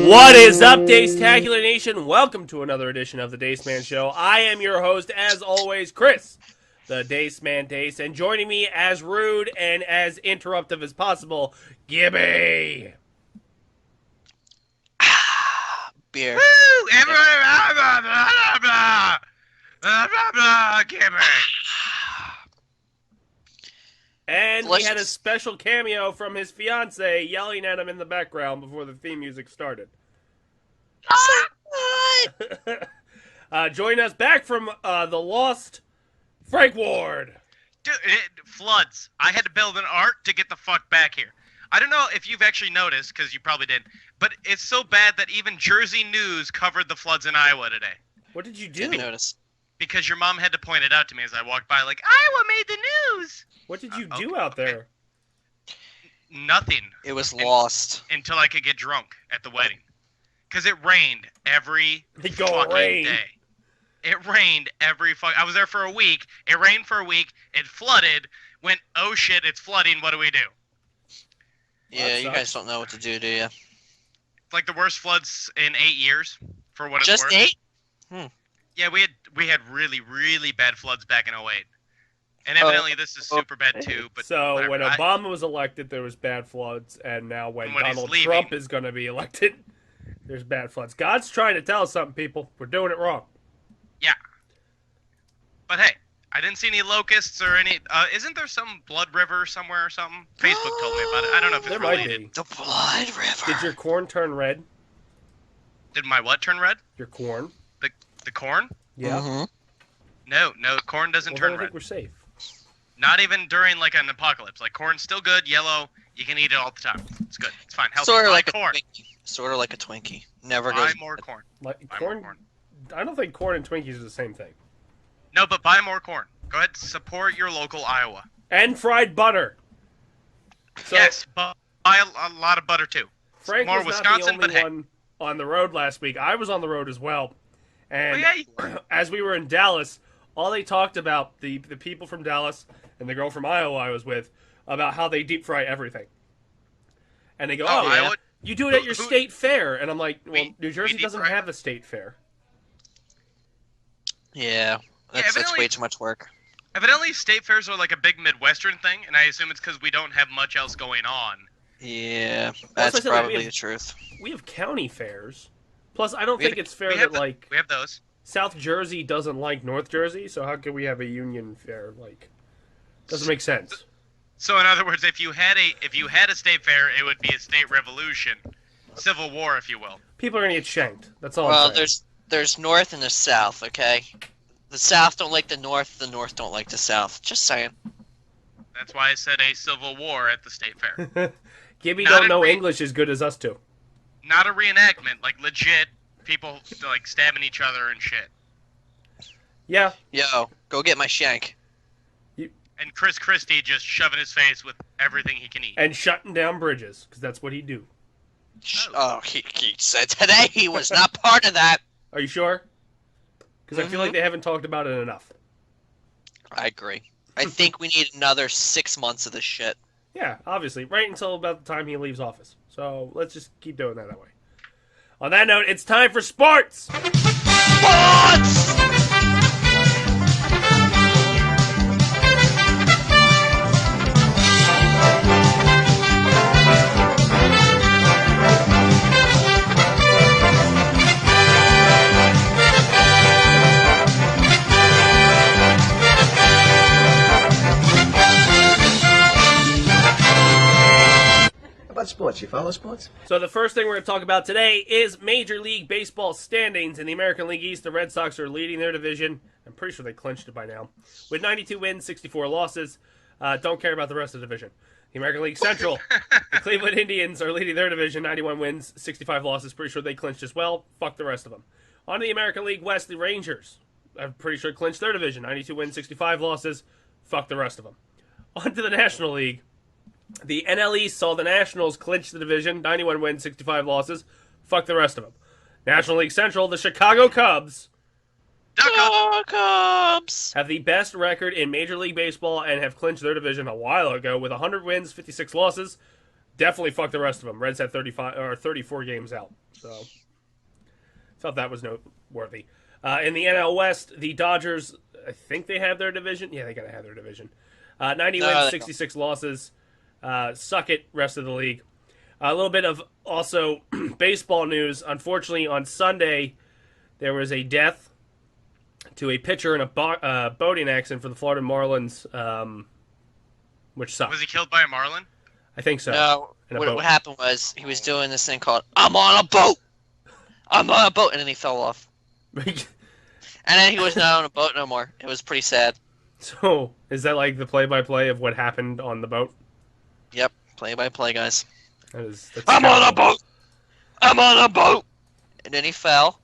What is up, Dace-tacular Nation? Welcome to another edition of the Dace Man Show. I am your host, as always, Chris, the Dace Man Dace, and joining me as rude and as interruptive as possible, Gibby. Beer. Woo! Everybody, blah, blah, blah, blah, blah, blah, blah, Gibby. And we Delicious. had a special cameo from his fiance yelling at him in the background before the theme music started. Joining us back from the lost Frank Ward. Dude, floods. I had to build an ark to get the fuck back here. I don't know if you've actually noticed, because you probably did, but it's so bad that even Jersey News covered the floods in Iowa today. What did you do? Didn't notice. Because your mom had to point it out to me as I walked by, like, Iowa made the news! What did you do out there? Nothing. It was lost. Until I could get drunk at the wedding. Because it rained every fucking day. It rained every fuck. I was there for a week. It rained for a week. It flooded. Went, oh shit, it's flooding. What do we do? Yeah, you guys don't know what to do you? It's like the worst floods in 8 years, for what it's Just worth. 8? Yeah, we had really, really bad floods back in '08. And evidently this is super bad too. But so whatever. when Obama was elected, there was bad floods, and now when when he's Donald leaving- Trump is going to be elected, there's bad floods. God's trying to tell us something, people. We're doing it wrong. Yeah. But hey, I didn't see any locusts or any. Isn't there some blood river somewhere or something? Facebook told me about it. I don't know if it's There might related. be. The Blood River. Did your corn turn red? Did my what turn red? Your corn? The corn? Yeah. Mm-hmm. No, corn doesn't Well, turn then I red. think we're safe. Not even during like an apocalypse. Like corn's still good, yellow. You can eat it all the time. It's good. It's fine. Healthy. Sort of Buy like corn. a Twinkie. Sort of like a Twinkie. Never Buy goes. more corn. Like Buy more corn, corn. I don't think corn and Twinkies are the same thing. No, but buy more corn. Go ahead, support your local Iowa. And fried butter. So Yes, but buy a lot of butter too. Frank more was Wisconsin, not the but hey. only one on the road last week. I was on the road as well. And Oh, yeah, you were. as we were in Dallas, all they talked about, the people from Dallas and the girl from Iowa I was with, about how they deep fry everything. And they go, oh, Iowa? you do it at your Who- state fair. And I'm like, well, We- New we Jersey deep doesn't fry- have a state fair. Yeah, that's evidently- way too much work. Evidently, state fairs are like a big Midwestern thing, and I assume it's because we don't have much else going on. Yeah, Well, that's that's what I said, like, probably we the truth. We have county fairs. Plus, I don't We think have- it's fair We that, have, like, we have those. South Jersey doesn't like North Jersey, so how could we have a union fair? Like, doesn't make sense. So, in other words, if you had a state fair, it would be a state revolution, civil war, if you will. People are gonna get shanked. That's all Well, I'm saying. there's North and the South. Okay, the South don't like the North don't like the South. Just saying. That's why I said a civil war at the state fair. Gibby not don't in know re- English as good as us do. Not a reenactment, like legit people like stabbing each other and shit. Yeah, Yo, go get my shank. And Chris Christie just shoving his face with everything he can eat. and shutting down bridges, because that's what he do. Oh, he said today he was not part of that. Are you sure? Because I feel like they haven't talked about it enough. I agree. I think we need another 6 months of this shit. Yeah, obviously. Right until about the time he leaves office. So let's just keep doing that way. On that note, it's time for sports! How about sports? You follow sports? So the first thing we're going to talk about today is Major League Baseball standings. In the American League East, the Red Sox are leading their division. I'm pretty sure they clinched it by now. With 92 wins, 64 losses. Don't care about the rest of the division. The American League Central, the Cleveland Indians are leading their division. 91 wins, 65 losses. Pretty sure they clinched as well. Fuck the rest of them. On to the American League West, the Rangers. I'm pretty sure clinched their division. 92 wins, 65 losses. Fuck the rest of them. On to the National League. The NL East saw the Nationals clinch the division, 91 wins, 65 losses. Fuck the rest of them. National League Central, the Chicago Cubs Cubs. have the best record in Major League Baseball and have clinched their division a while ago with 100 wins, 56 losses. definitely fucked the rest of them. Reds had 34 games out, so thought that was noteworthy. In the NL West, the Dodgers, I think they have their division. Yeah, they gotta have their division. 90 wins, 66 losses. Suck it, rest of the league. A little bit of also baseball news. Unfortunately, on Sunday, there was a death to a pitcher in a boating accident for the Florida Marlins, which sucked. Was he killed by a marlin? I think so. No, what happened was he was doing this thing called "I'm on a boat, I'm on a boat," and then he fell off. And then he was not on a boat no more. It was pretty sad. So, is that like the play-by-play of what happened on the boat? Yep, play-by-play, guys. That's I'm terrible. on a boat! I'm on a boat! And then he fell.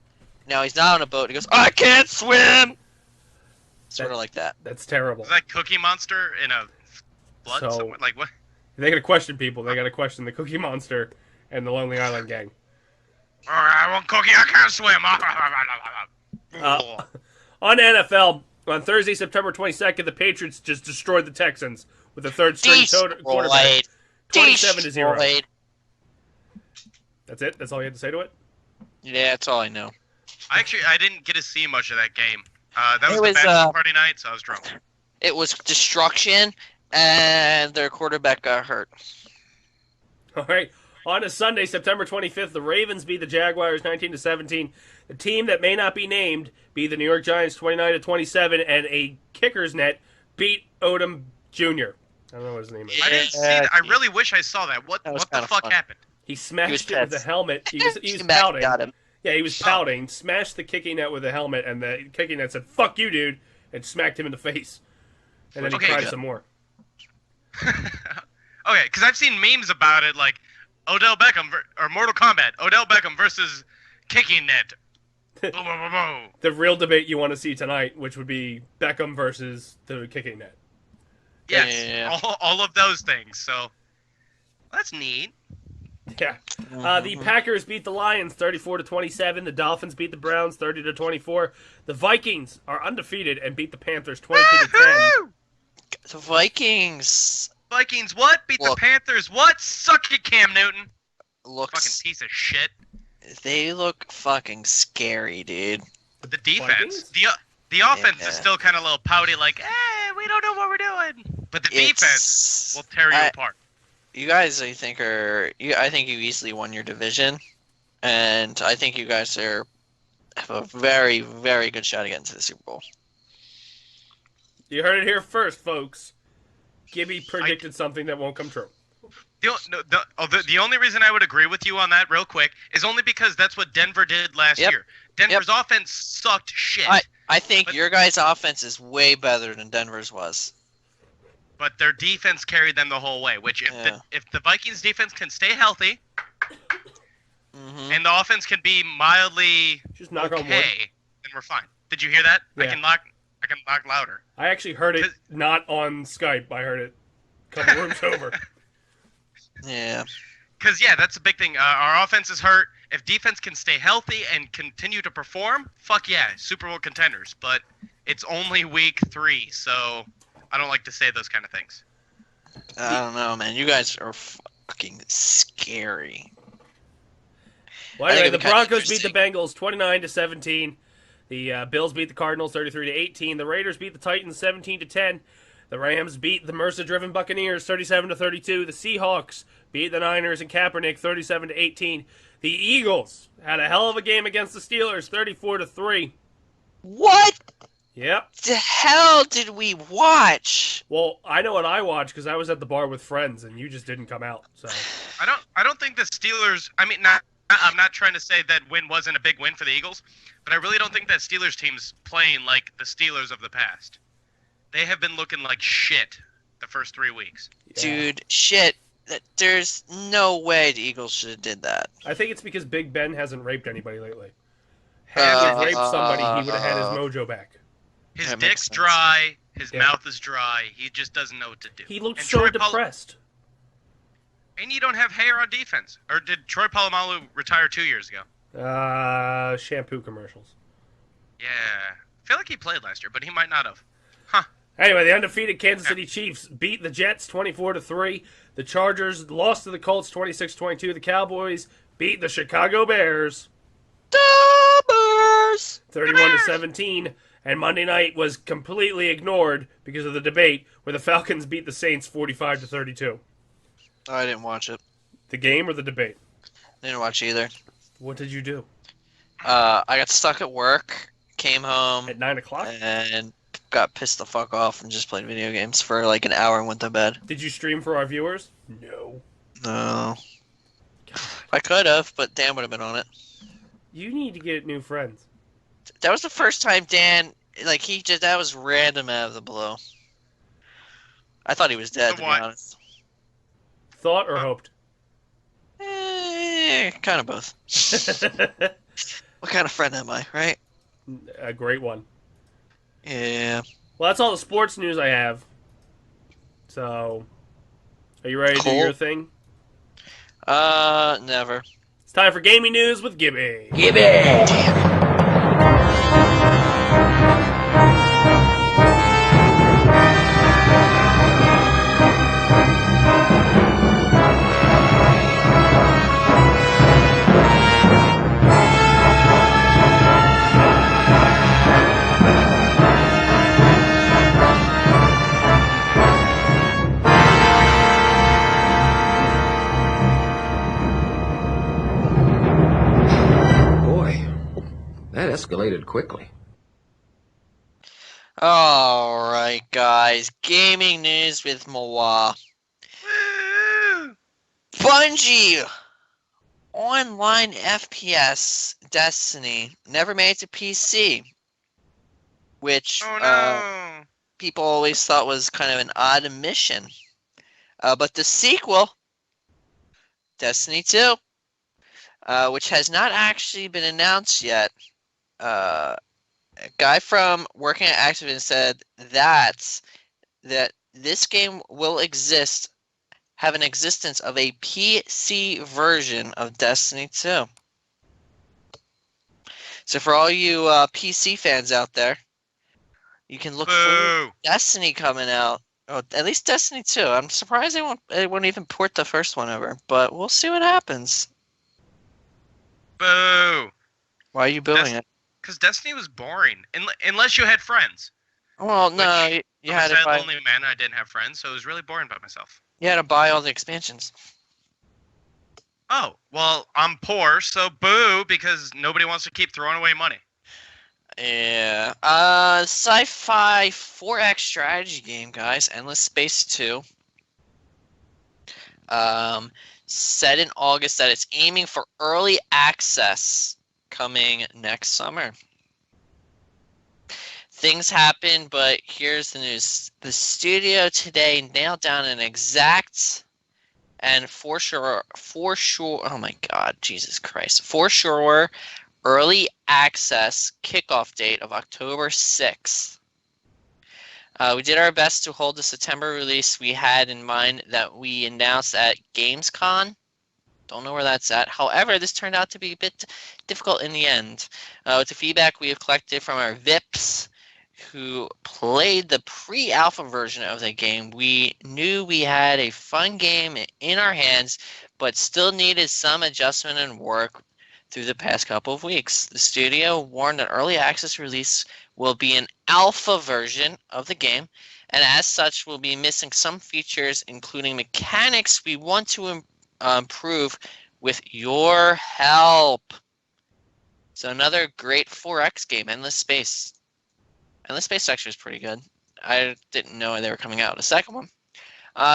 Now he's not on a boat. He goes, I can't swim! Sort of like that. That's terrible. Was that Cookie Monster in a blood So- somewhere? Like what? They gotta question people. They gotta question the Cookie Monster and the Lonely Island gang. I want Cookie. I can't swim. On NFL, on Thursday, September 22nd, the Patriots just destroyed the Texans with a third-string quarterback. 27-0. Destroyed. That's it? That's all you had to say to it? Yeah, that's all I know. I didn't get to see much of that game. That was It the was, bachelor party night, so I was drunk. It was destruction, and their quarterback got hurt. All right. On a Sunday, September 25th, the Ravens beat the Jaguars 19-17. The team that may not be named beat the New York Giants 29-27, and a kicker's net beat Odom Jr. I don't know what his name is. I didn't see that. I really wish I saw that. What That was the kinda fuck fun. happened? He smashed He it was with a pissed. helmet. He was Mac pouting. got him. Yeah, he was pouting, smashed the kicking net with a helmet, and the kicking net said, "Fuck you, dude," and smacked him in the face. And then he Okay, cried good. some more. Okay, because I've seen memes about it, like Odell Beckham or Mortal Kombat. Odell Beckham versus kicking net. Boom, boom, boom, boom. The real debate you want to see tonight, which would be Beckham versus the kicking net. Yes, Yeah. all of those things. So that's neat. Yeah. The Packers beat the Lions 34-27. The Dolphins beat the Browns 30-24. The Vikings are undefeated and beat the Panthers 22-10. Woo-hoo! The Vikings Vikings, what? Beat the Look. Panthers, what? Suck it, Cam Newton. Fucking looks. piece of shit. They look fucking scary, dude. The defense, Vikings? the offense Yeah. is still kind of a little pouty, like, we don't know what we're doing. But the defense will tear you apart. You guys, I think you easily won your division, and I think you guys have a very, very good shot at getting to the Super Bowl. You heard it here first, folks. Gibby predicted something that won't come true. The only reason I would agree with you on that real quick is only because that's what Denver did last Yep. year. Denver's offense sucked shit. I think But- your guys' offense is way better than Denver's was. But their defense carried them the whole way. Which, if the Vikings defense can stay healthy Hmm. and the offense can be mildly Just knock on wood. okay, then we're fine. Did you hear that? Yeah. I can knock louder. I actually heard it not on Skype. I heard it a couple rooms over. Yeah. Because that's a big thing. Our offense is hurt. If defense can stay healthy and continue to perform, fuck yeah, Super Bowl contenders. But it's only week 3, so I don't like to say those kind of things. I don't know, man. You guys are fucking scary. Well, I think anyway, it'd the be kinda Broncos beat the interesting. Bengals 29-17. The Bills beat the Cardinals 33-18. The Raiders beat the Titans 17-10. The Rams beat the Mercer-driven Buccaneers 37-32. The Seahawks beat the Niners and Kaepernick 37-18. The Eagles had a hell of a game against the Steelers 34-3. What Yep. the hell did we watch? Well, I know what I watched because I was at the bar with friends and you just didn't come out. So I don't think the Steelers. I mean, I'm not trying to say that win wasn't a big win for the Eagles, but I really don't think that Steelers team's playing like the Steelers of the past. They have been looking like shit the first 3 weeks. yeah. Dude, shit. There's no way the Eagles should have did that. I think it's because Big Ben hasn't raped anybody lately. Had he raped somebody, he would have had his mojo back. His That makes dick's sense. dry. His Yeah. mouth is dry. He just doesn't know what to do. He looked And so Troy depressed. And you don't have hair on defense. Or did Troy Polamalu retire 2 years ago? Shampoo commercials. Yeah. I feel like he played last year, but he might not have. Anyway, the undefeated Kansas City Chiefs beat the Jets 24-3. The Chargers lost to the Colts 26-22. The Cowboys beat the Chicago Bears Dubbers! 31-17. And Monday night was completely ignored because of the debate where the Falcons beat the Saints 45-32. Oh, I didn't watch it. The game or the debate? I didn't watch either. What did you do? I got stuck at work, came home At 9 o'clock? and got pissed the fuck off and just played video games for like an hour and went to bed. Did you stream for our viewers? No. No. I could have, but Dan would have been on it. You need to get new friends. That was the first time Dan, like, that was random out of the blue. I thought he was dead, to be honest. Thought or hoped? Kind of both. What kind of friend am I, right? A great one. Yeah. Well, that's all the sports news I have. So, are you ready to do Cool. your thing? Never. It's time for gaming news with Gibby. Boy, that escalated quickly. Alright, guys. Gaming news with Moa. Woo! Bungie! Online FPS Destiny never made it to PC. Which, Oh no! people always thought was kind of an odd omission. But the sequel, Destiny 2, which has not actually been announced yet, a guy from working at Activision said that this game will have an existence of a PC version of Destiny 2. So for all you PC fans out there, you can look for Boo! Destiny coming out. Oh, at least Destiny 2. I'm surprised they won't even port the first one over, but we'll see what happens. Boo! Why are you booing it? Because Destiny was boring, unless you had friends. Well, no, Which, you I'm had a to sad, buy. lonely man. I didn't have friends, so it was really boring by myself. You had to buy all the expansions. Oh, well, I'm poor, so boo, because nobody wants to keep throwing away money. Yeah. Sci-fi 4X strategy game, guys. Endless Space 2. Said in August that it's aiming for early access coming next summer. Things happen, but here's the news. The studio today nailed down an exact and for sure, oh my god, Jesus Christ. For sure, early access kickoff date of October 6th. We did our best to hold the September release we had in mind that we announced at Gamescom. Don't know where that's at. However, this turned out to be a bit difficult in the end. With the feedback we have collected from our VIPs who played the pre-alpha version of the game, we knew we had a fun game in our hands, but still needed some adjustment and work through the past couple of weeks. The studio warned an early access release will be an alpha version of the game, and as such will be missing some features, including mechanics we want to improve with your help. So another great 4X game, Endless Space. Endless Space actually was pretty good. I didn't know they were coming out. A second one.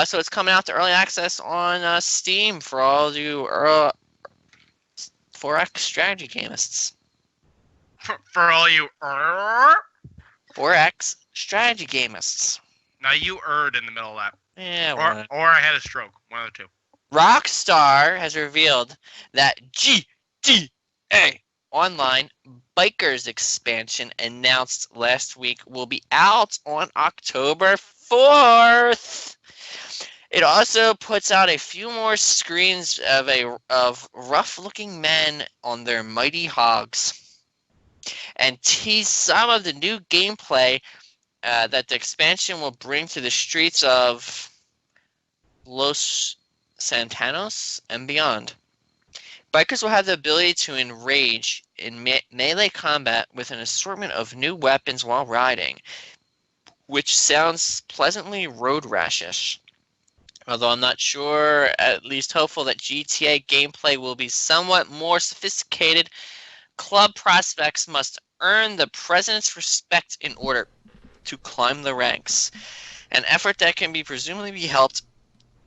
So it's coming out to early access on Steam for all you 4X strategy gamists. For all you 4X strategy gamists. Now you erred in the middle of that. Yeah, Or I had a stroke. One of the two. Rockstar has revealed that GTA Online Bikers expansion announced last week will be out on October 4th. It also puts out a few more screens of rough-looking men on their mighty hogs and tease some of the new gameplay that the expansion will bring to the streets of Los Santanos and beyond. Bikers will have the ability to enrage in melee combat with an assortment of new weapons while riding, which sounds pleasantly road rash-ish. Although I'm not sure, at least hopeful that GTA gameplay will be somewhat more sophisticated, club prospects must earn the president's respect in order to climb the ranks. An effort that can be presumably be helped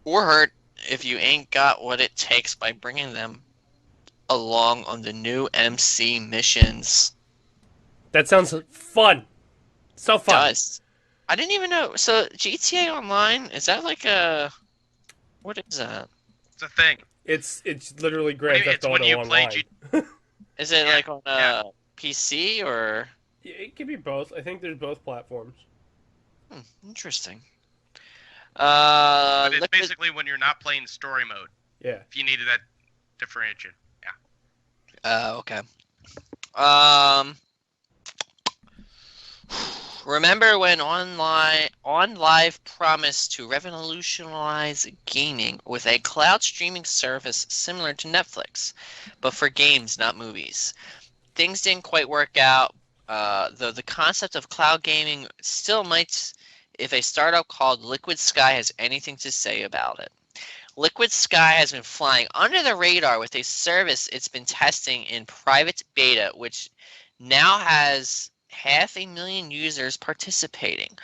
or hurt if you ain't got what it takes by bringing them along on the new MC missions. That sounds fun. So fun. Does. I didn't even know. So GTA Online, is that like a... What is that? It's a thing. It's literally Grand Theft It's when Auto you play Online. Is it Yeah, like on yeah. PC or... Yeah, it could be both. I think there's both platforms. Interesting. But it's Liquid... basically when you're not playing story mode. Yeah. If you needed that differentiation. Okay. Remember when OnLive promised to revolutionize gaming with a cloud streaming service similar to Netflix, but for games, not movies? Things didn't quite work out, though the concept of cloud gaming still might if a startup called Liquid Sky has anything to say about it. Liquid Sky has been flying under the radar with a service it's been testing in private beta, which now has 500,000 users participating.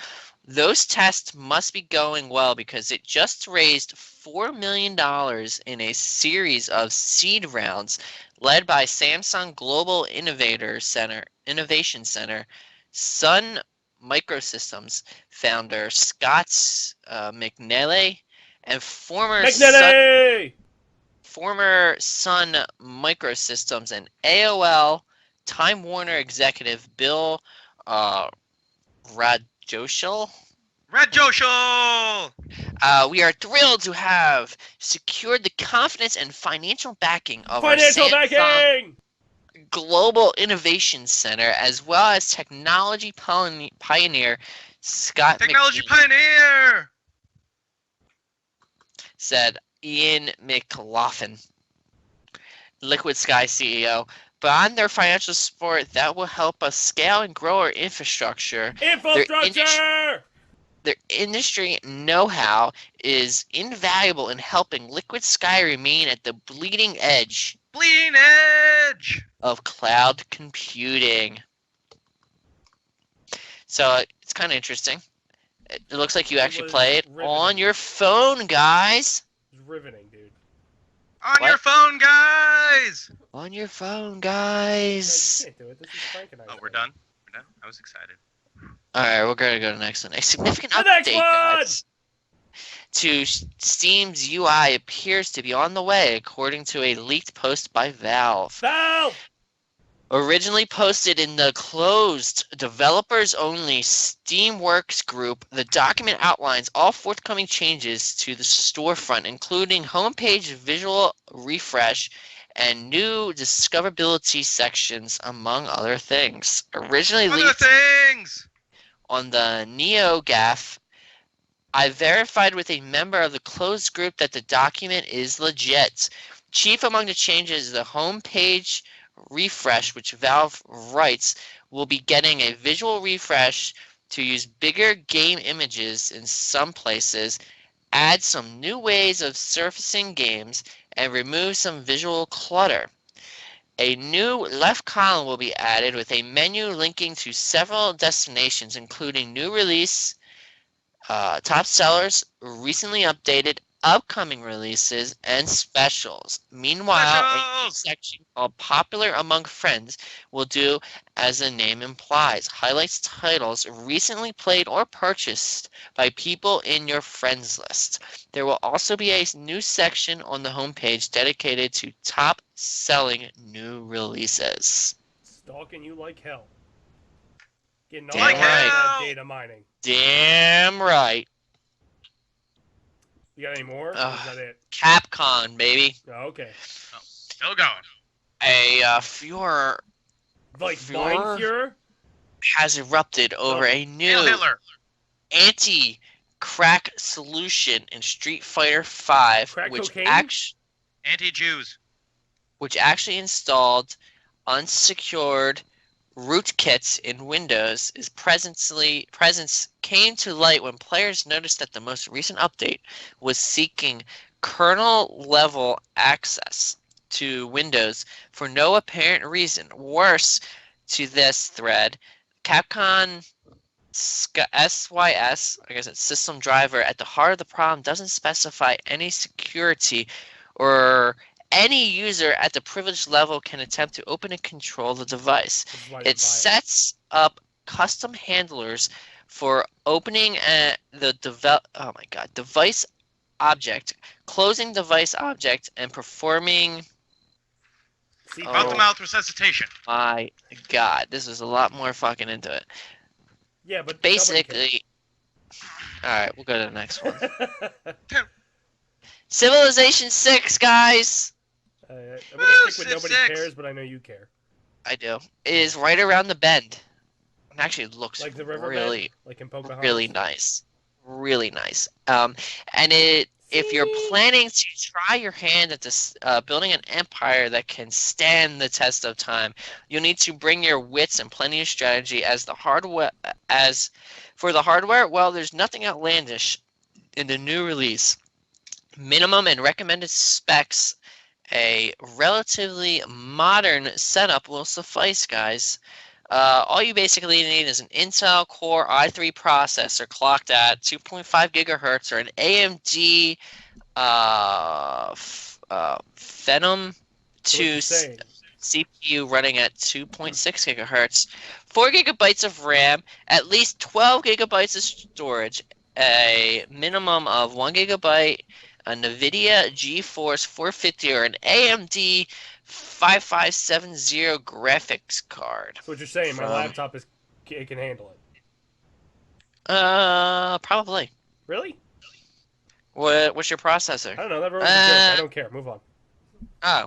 Those tests must be going well because it just raised $4 million in a series of seed rounds led by Samsung Global Innovation Center, Sun Microsystems founder Scott McNally, and former Sun Microsystems and AOL Time Warner executive Bill Rajoshel. We are thrilled to have secured the confidence and financial backing of our Samsung Global Innovation Center, as well as technology pioneer Scott Pioneer! said Ian McLaughlin, Liquid Sky CEO. Beyond their financial support, that will help us scale and grow our infrastructure. Their industry know-how is invaluable in helping Liquid Sky remain at the bleeding edge of cloud computing. So it's kind of interesting. It looks like you actually play it on your phone, guys. It's riveting, dude. On your phone, guys! On your phone, No, guys. you can't do it. This is Frankenstein. Oh, we're done? We're done? I was excited. Alright, we're going to go to the next one. A significant The next update, one! guys, to Steam's UI appears to be on the way, according to a leaked post by Valve. Originally posted in the closed developers-only Steamworks group, the document outlines all forthcoming changes to the storefront, including homepage visual refresh and new discoverability sections, among other things. Originally leaked on the NeoGAF, I verified with a member of the closed group that the document is legit. Chief among the changes is the homepage refresh, which Valve writes will be getting a visual refresh to use bigger game images in some places, add some new ways of surfacing games, and remove some visual clutter. A new left column will be added with a menu linking to several destinations, including new release, top sellers, recently updated, upcoming releases, and specials. Meanwhile, a new section called Popular Among Friends will do as the name implies. Highlights titles recently played or purchased by people in your friends list. There will also be a new section on the homepage dedicated to top selling new releases. Stalking you like hell. Getting all Damn that data mining. Damn right. You got any more? Or is that it? Capcom, baby. Oh, okay. Oh, still going. A Fuhrer. Like Mein Fuhrer? has erupted over a Hail new Hitler. anti-crack solution in Street Fighter V, Crack which cocaine? Anti-Jews. actually installed unsecured rootkits in Windows. Is presence came to light when players noticed that the most recent update was seeking kernel-level access to Windows for no apparent reason. Worse to this thread, Capcom SYS, I guess it's system driver, at the heart of the problem doesn't specify any security or any user at the privileged level can attempt to open and control the device. This is why I It didn't buy sets up custom handlers for opening the device object, closing device object, and performing. See, Oh. Mouth-to-mouth resuscitation. My God, this is a lot more fucking into it. Yeah, but Basically, all right, we'll go to the next one. nobody Civilization 6, guys. cares. I'm Woo, gonna stick with Civ nobody 6. cares, but I know you care. I do. It is right around the bend. It actually looks Like the river really, like in Pocahontas. really nice. Really nice. And if you're planning to try your hand at this building an empire that can stand the test of time, you'll need to bring your wits and plenty of strategy. As for the hardware, well, there's nothing outlandish in the new release. Minimum and recommended specs, a relatively modern setup will suffice, guys. All you basically need is an Intel Core i3 processor clocked at 2.5 gigahertz or an AMD Phenom 2 CPU running at 2.6 gigahertz, 4 gigabytes of RAM, at least 12 gigabytes of storage, a minimum of 1 gigabyte, a NVIDIA GeForce 450 or an AMD 5570 graphics card. So what you're saying, my From- laptop it can handle it. Probably. Really? What's your processor? I don't know. That was a joke. I don't care. Move on. Oh.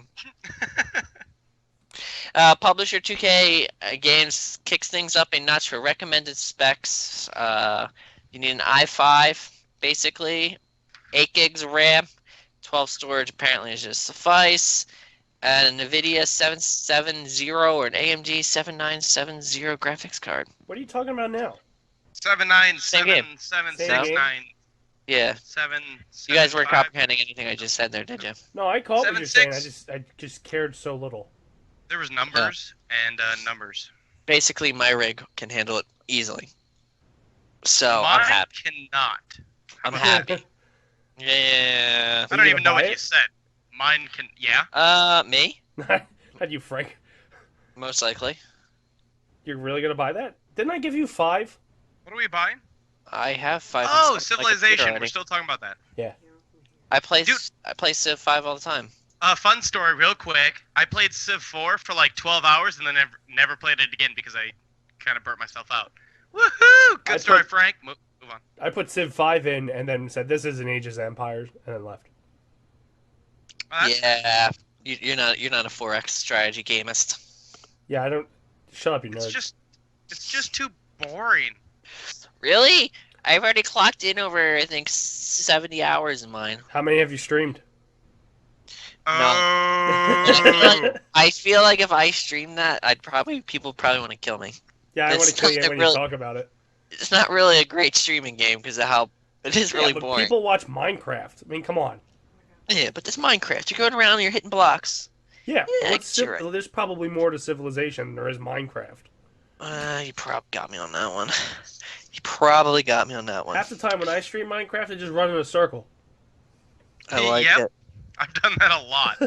Publisher 2K Games kicks things up a notch for recommended specs. You need an i5, basically. 8 gigs of RAM. 12 storage apparently is just suffice. And a NVIDIA 770 or an AMD 7970 graphics card. What are you talking about now? 797779. Yeah. 7. You guys weren't 75. comprehending anything I just said there, did you? No, I caught what you're saying. 7.6. I just cared so little. There was numbers and numbers. Basically, my rig can handle it easily. So, Mine I'm happy. cannot. I'm happy. Yeah. I don't you even gonna know buy what it? you said. Mine can. Yeah. Me? Had you, Frank? Most likely. You're really gonna buy that? Didn't I give you 5? What are we buying? I have 5. Oh, installed on my computer Civilization. already. We're still talking about that. I play Dude. Civ 5 all the time. Fun story, real quick. I played Civ 4 for like 12 hours and then never played it again because I kind of burnt myself out. Woohoo! Good story, Frank. Move on. I put Civ 5 in and then said this isn't Age's Empires and then left. Yeah. You're not a 4X strategy gamist. Yeah, I don't. Shut up, you It's nerd. just too boring. Really? I've already clocked in over, I think, 70 hours in mine. How many have you streamed? Oh. I feel like if I stream that, people probably want to kill me. Yeah, I want to It's kill you not when really- you talk about it. It's not really a great streaming game because of how it is really yeah, but boring. people watch Minecraft. I mean, come on. Yeah, but this Minecraft, you're going around and you're hitting blocks. Yeah, Yeah, what's you're right. there's probably more to Civilization than there is Minecraft. You probably got me on that one. You probably got me on that one. Half the time when I stream Minecraft, I just run in a circle. I like Yep. it. I've done that a lot.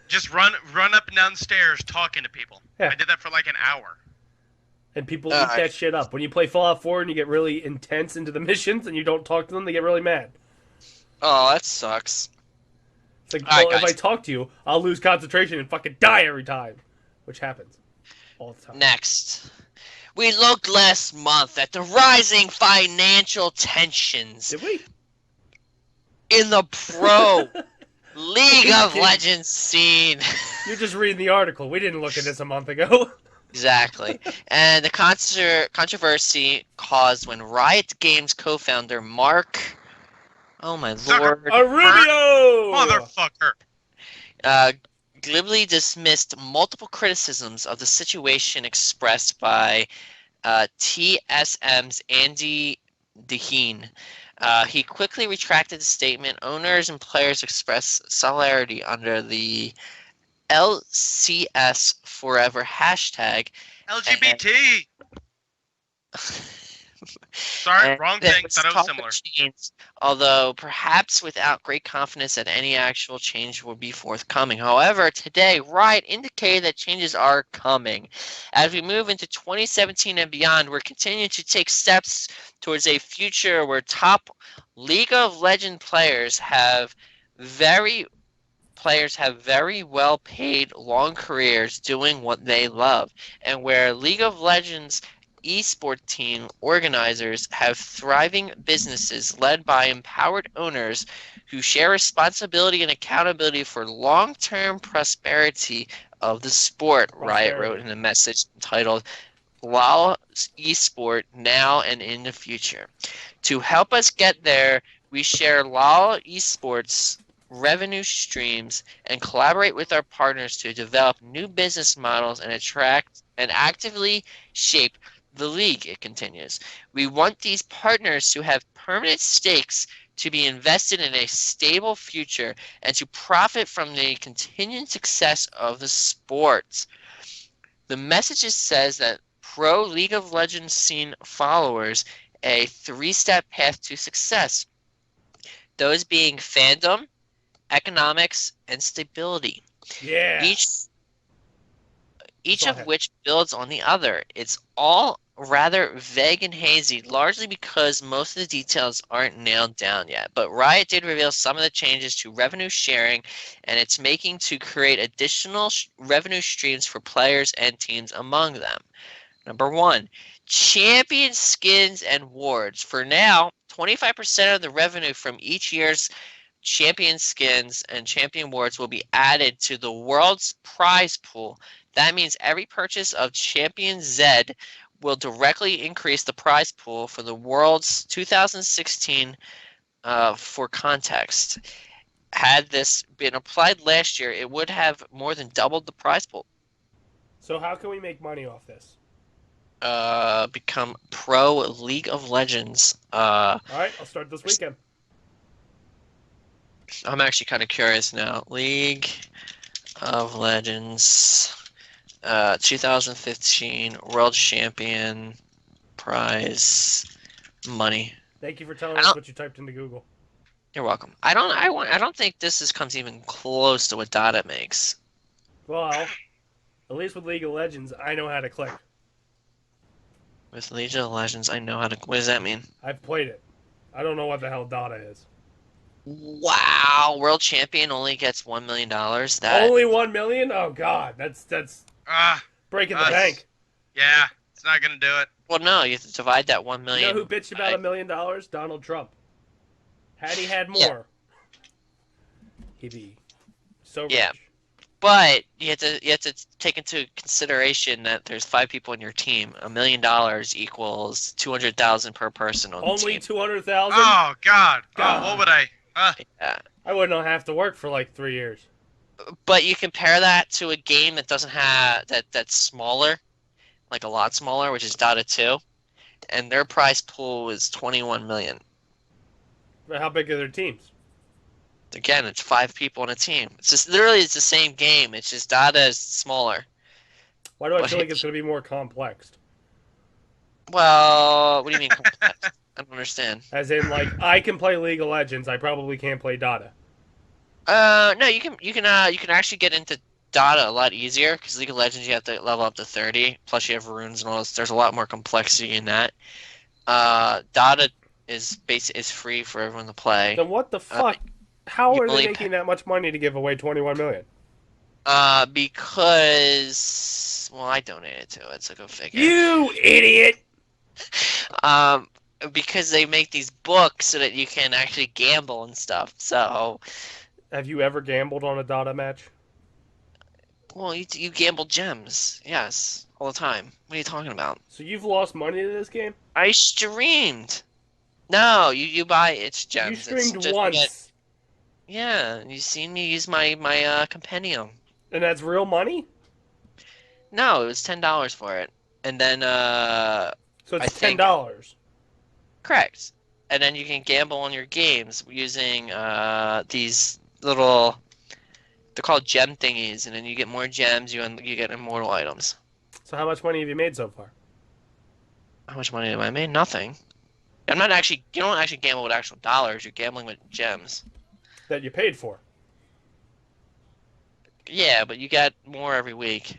Just run up and down stairs talking to people. Yeah. I did that for like an hour. And people Uh, eat that shit up. When you play Fallout 4 and you get really intense into the missions and you don't talk to them, they get really mad. Oh, that sucks. It's like, All right, well, if I guys. talk to you, I'll lose concentration and fucking die every time. Which happens. All the time. Next. We looked last month at the rising financial tensions Did we? in the pro League of Legends scene. You're just reading the article. We didn't look at this a month ago. Exactly. And the controversy caused when Riot Games co-founder Mark, oh my lord, Rubio! Motherfucker. uh, glibly dismissed multiple criticisms of the situation expressed by TSM's Andy Deheen. He quickly retracted the statement. Owners and players expressed solidarity under the LCS Forever hashtag. LGBT. Sorry, And wrong there thing. was Thought it was talk similar. of change, although perhaps without great confidence that any actual change will be forthcoming. However, today, Riot indicated that changes are coming. As we move into 2017 and beyond, we're continuing to take steps towards a future where top League of Legends players have very well paid long careers doing what they love, and where League of Legends esports team organizers have thriving businesses led by empowered owners who share responsibility and accountability for long-term prosperity of the sport, Riot wrote in a message entitled LoL Esport Now and in the Future. To help us get there, we share LoL Esports revenue streams and collaborate with our partners to develop new business models and attract and actively shape the league, it continues. We want these partners to have permanent stakes to be invested in a stable future and to profit from the continued success of the sport. The message says that pro League of Legends scene followers a three-step path to success. Those being fandom, economics, and stability. Yeah. Each of which builds on the other. It's all rather vague and hazy, largely because most of the details aren't nailed down yet. But Riot did reveal some of the changes to revenue sharing and it's making to create additional revenue streams for players and teams among them. Number 1, champion skins and wards. For now, 25% of the revenue from each year's champion skins and champion wards will be added to the world's prize pool. That means every purchase of Champion Z will directly increase the prize pool for the world's 2016. For context, had this been applied last year, it would have more than doubled the prize pool. So how can we make money off this? Become pro League of Legends. All right, I'll start this weekend. I'm actually kind of curious now. League of Legends 2015 World Champion prize money. Thank you for telling us what you typed into Google. You're welcome. I don't think this comes even close to what Dota makes. Well, at least with League of Legends, I know how to click. With League of Legends, I know how to. What does that mean? I've played it. I don't know what the hell Dota is. Wow, World Champion only gets $1 million. Only 1 million? Oh God, that's breaking the bank. Yeah, it's not gonna do it. Well, no, you have to divide that 1 million. You know who bitched about $1 million? Donald Trump. Had he had more, yeah. He'd be so rich. Yeah, but you have to take into consideration that there's 5 people in your team. $1 million equals 200,000 per person on the team. Only 200,000? Oh God! Oh, what would I? Yeah. I wouldn't have to work for like 3 years. But you compare that to a game that doesn't have that's smaller, like a lot smaller, which is Dota 2, and their prize pool is 21 million. But how big are their teams? Again, it's 5 people on a team. It's just literally it's the same game. It's just Dota is smaller. Why do I feel like it's going to be more complex? Well, what do you mean complex? I don't understand. As in, like, I can play League of Legends. I probably can't play Dota. No, you can actually get into Dota a lot easier because League of Legends you have to level up to 30. Plus you have runes and all this. There's a lot more complexity in that. Dota is free for everyone to play. Then what the fuck? How are they making that much money to give away 21 million? Because I donated to it, so go figure. You idiot! Because they make these books so that you can actually gamble and stuff. So, have you ever gambled on a Dota match? Well, you gamble gems. Yes, all the time. What are you talking about? So you've lost money to this game? I streamed. No, you buy its gems. You It's streamed just to get- once. Yeah, you seen me use my compendium. And that's real money? No, it was $10 for it, and then So I it's think- $10. correct, and then you can gamble on your games using these little. They're called gem thingies, and then you get more gems. You get immortal items. So how much money have you made so far? How much money have I made? Nothing. I'm not actually. You don't actually gamble with actual dollars. You're gambling with gems. That you paid for? Yeah, but you get more every week.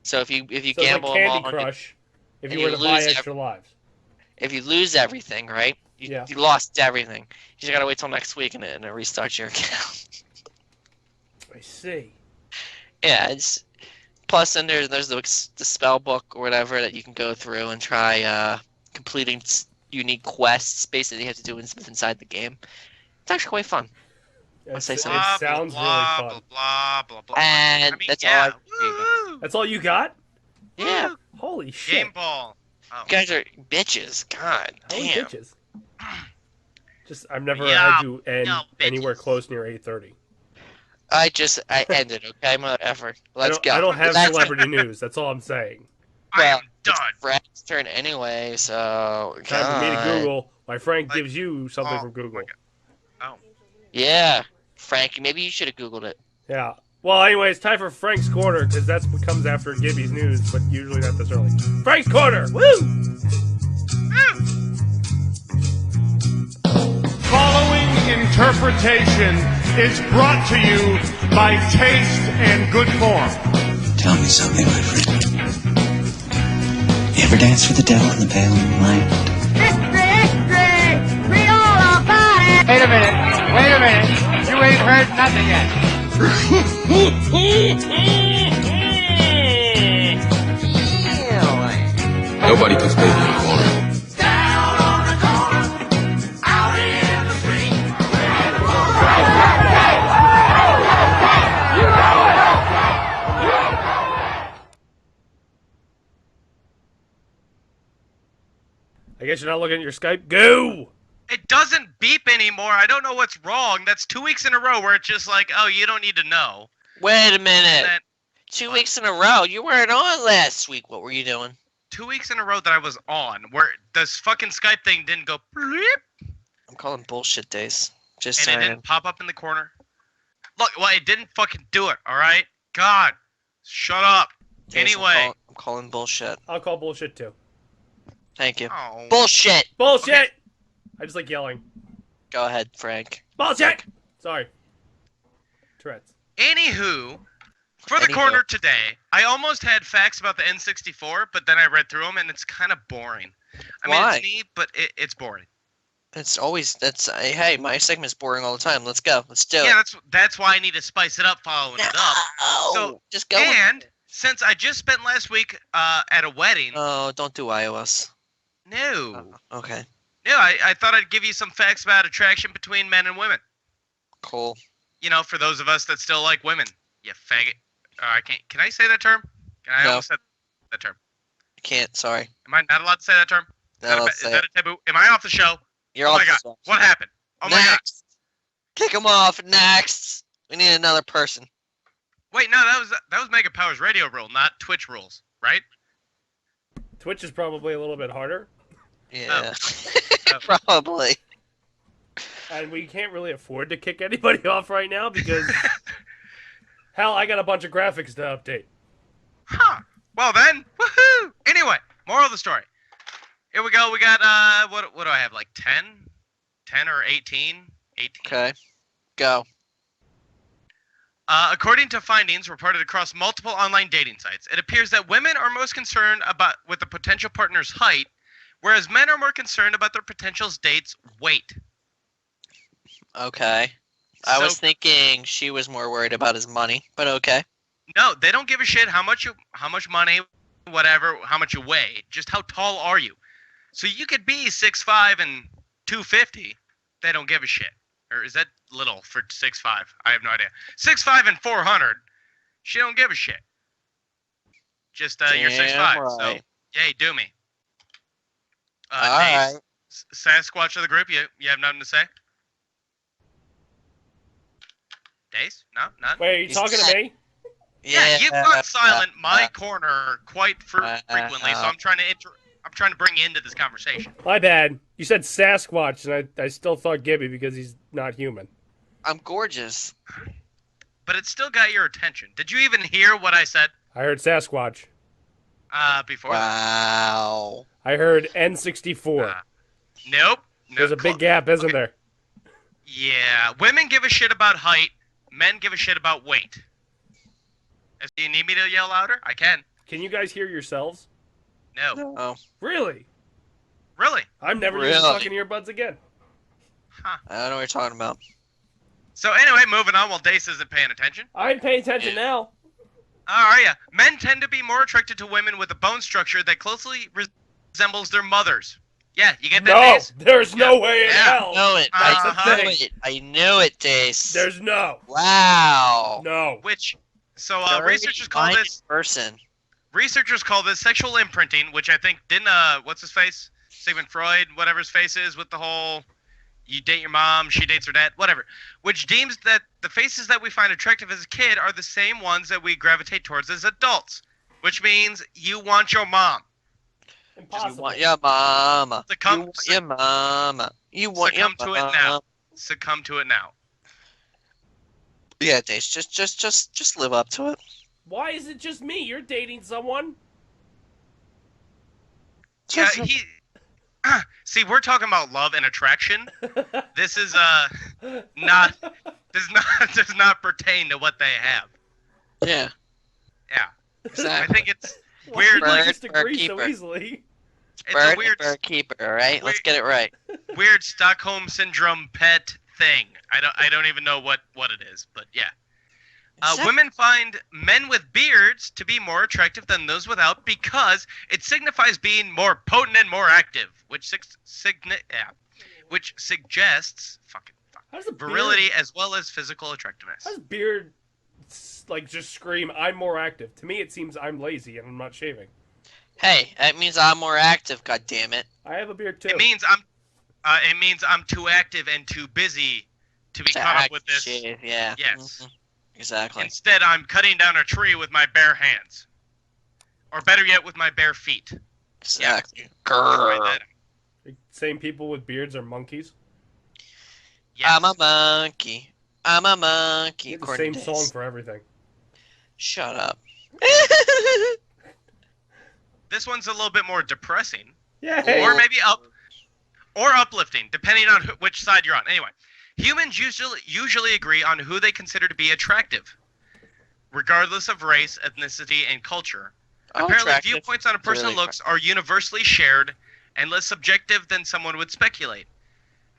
So if you So it's gamble like them Candy all, Crush if and you were you to buy lose extra lives. if you lose everything, right? Yeah. You lost everything. You just gotta wait till next week and it restarts your account. I see. Yeah, it's plus then there's the spell book or whatever that you can go through and try completing unique quests. Basically, you have to do inside the game. It's actually quite fun. It say so. sounds really fun. Blah, blah, blah. And I mean, that's yeah. all I Woo! That's all you got? Yeah, Woo! Holy shit. Game ball. Oh. you guys are bitches. God How many damn. bitches? Just I've never Yeah, had you end no, anywhere bitches. close near 8:30. I ended. Okay, motherfucker. Let's go. I don't have Let's- celebrity news. That's all I'm saying. I Well, am done. Fred's turn anyway, so Time for me to God. Google. My Frank Like, gives you something oh from Google. my Yeah, Frankie, maybe you should have Googled it. Yeah. Well, anyway, it's time for Frank's Corner because that's what comes after Gibby's news, but usually not this early. Frank's Corner! Woo! Following interpretation is brought to you by Taste and Good Form. Tell me something, my friend. You ever dance with the devil in the pale moonlight? Wait a minute. You ain't heard nothing yet. Nobody puts baby in a corner. I guess you're not looking at your Skype. Go! It doesn't beep anymore. I don't know what's wrong. That's 2 weeks in a row where it's just like, oh, you don't need to know. Wait a And minute. then 2 weeks in a row. You weren't on last week. What were you doing? 2 weeks in a row that I was on, where this fucking Skype thing didn't go bleep, I'm calling bullshit days. Just and it saying. didn't pop up in the corner. Look, well, it didn't fucking do it. All right, God, shut up. Days, Anyway, I'm calling bullshit. I'll call bullshit too. Thank you. oh, Bullshit. Bullshit! Okay. I just like yelling. Go ahead, Frank. Bullshit! Sorry. Tourette's. Anywho, for the Anywho. corner today, I almost had facts about the N64, but then I read through them and it's kind of boring. I mean, Why? it's neat, but it's boring. It's always hey, my segment's boring all the time. Let's go. Let's do Yeah, it. that's why I need to spice it up following it up. Oh, So, just go. with And it. since I just spent last week at a wedding, Oh, don't do iOS. no, Okay, I thought I'd give you some facts about attraction between men and women. cool. You know, for those of us that still like women, you faggot. I can't. Can I say that term? I No. almost said that term. You can't. Sorry. Am I not allowed to say that term? No, Is let's say that it. a taboo? Am I off the show? You're Oh off my the god! show. What happened? Oh my god! Next. Kick him off. Next. We need another person. Wait, no, that was Mega Powers Radio rule, not Twitch rules, right? Twitch is probably a little bit harder, Yeah. Oh. Probably. and we can't really afford to kick anybody off right now because, hell, I got a bunch of graphics to update. Huh. Well then, woohoo! Anyway, moral of the story. Here we go. We got what do I have? Like 10 or 18? 18. Okay. Go. According to findings reported across multiple online dating sites, it appears that women are most concerned with the potential partner's height, whereas men are more concerned about their potential date's weight. Okay. I So- was thinking she was more worried about his money, but okay. No, they don't give a shit how much money, whatever, how much you weigh. Just how tall are you? So you could be 6'5" and 250. They don't give a shit. Or is that little for 6'5"? I have no idea. 6'5" and 400. She don't give a shit. Just you're 6'5", right. so yay, do me. All Dace, right. Sasquatch of the group, you have nothing to say? Dace? No, none? Wait, are you talking to me? Yeah, you've gone silent my corner quite frequently, so I'm trying to bring you into this conversation. My bad. You said Sasquatch, and I still thought Gibby because he's not human. I'm gorgeous. But it still got your attention. Did you even hear what I said? I heard Sasquatch. Before? Wow. I heard N64. Nope. There's a big gap, isn't there? Yeah. Women give a shit about height. Men give a shit about weight. Do you need me to yell louder? I can. Can you guys hear yourselves? No. Oh, Really? Really? I'm never using fucking earbuds again. Huh. I don't know what you're talking about. So anyway, moving on while Dace isn't paying attention. I'm paying attention now. Oh, are ya? Men tend to be more attracted to women with a bone structure that closely resembles their mother's. Yeah, you get that, No, Dace? there's no way in Yeah. hell. I knew it. That's the I knew thing. it. I knew it, Dace. There's no. Wow. No. Researchers call Very this person. sexual imprinting, which I think didn't what's his face? Sigmund Freud, whatever his face is, with the whole you date your mom, she dates her dad, whatever. Which deems that the faces that we find attractive as a kid are the same ones that we gravitate towards as adults. Which means you want your mom. Impossible. You want your mama. Succumb- You want your mama. You want your Succumb to it mama. now. Succumb to it now. Yeah, Dace, just live up to it. Why is it just me? You're dating someone? Yeah, see, we're talking about love and attraction. This is not does not pertain to what they have. Yeah, Yeah, I exactly. think it's weird. Why do you Bird, disagree so bird, easily? It's Bird, a weird, bird keeper, all right? Let's get it right. weird Stockholm syndrome pet thing. I don't even know what it is, but yeah. Women find men with beards to be more attractive than those without because it signifies being more potent and more active, which suggests How does a beard, virility as well as physical attractiveness. how does beard like just scream, I'm more active? To me, it seems I'm lazy and I'm not shaving. Hey, that means I'm more active, God damn it. I have a beard too. It means I'm too active and too busy to be caught up with this. Shave, yeah. Yes. Mhm. Exactly. Instead, I'm cutting down a tree with my bare hands. Or better yet, with my bare feet. Exactly. Try that. Same people with beards are monkeys. Yes. I'm a monkey. I'm a monkey. You have the according same to song Dace. for everything. Shut up. This one's a little bit more depressing. Yeah. Or maybe uplifting, depending on which side you're on. Anyway, humans usually agree on who they consider to be attractive, regardless of race, ethnicity, and culture. Apparently, attractive. viewpoints on a person's Really looks are universally shared and less subjective than someone would speculate.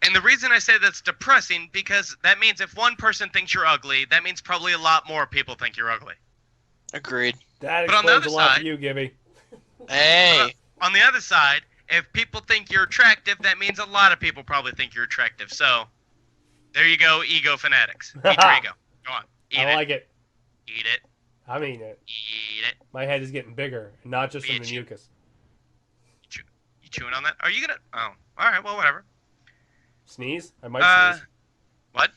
And the reason I say that's depressing, because that means if one person thinks you're ugly, that means probably a lot more people think you're ugly. Agreed. That But on the explains other a lot side- for you, Gibby. Hey. On the other side, if people think you're attractive, that means a lot of people probably think you're attractive. So, there you go, ego fanatics. Eat your ego. Go on. Eat I it. like it. Eat it. I mean it. Eat it. My head is getting bigger, not just from the Bitch. mucus. You chewing on that? Are you gonna? Oh, all right. Well, whatever. Sneeze? I might sneeze. What?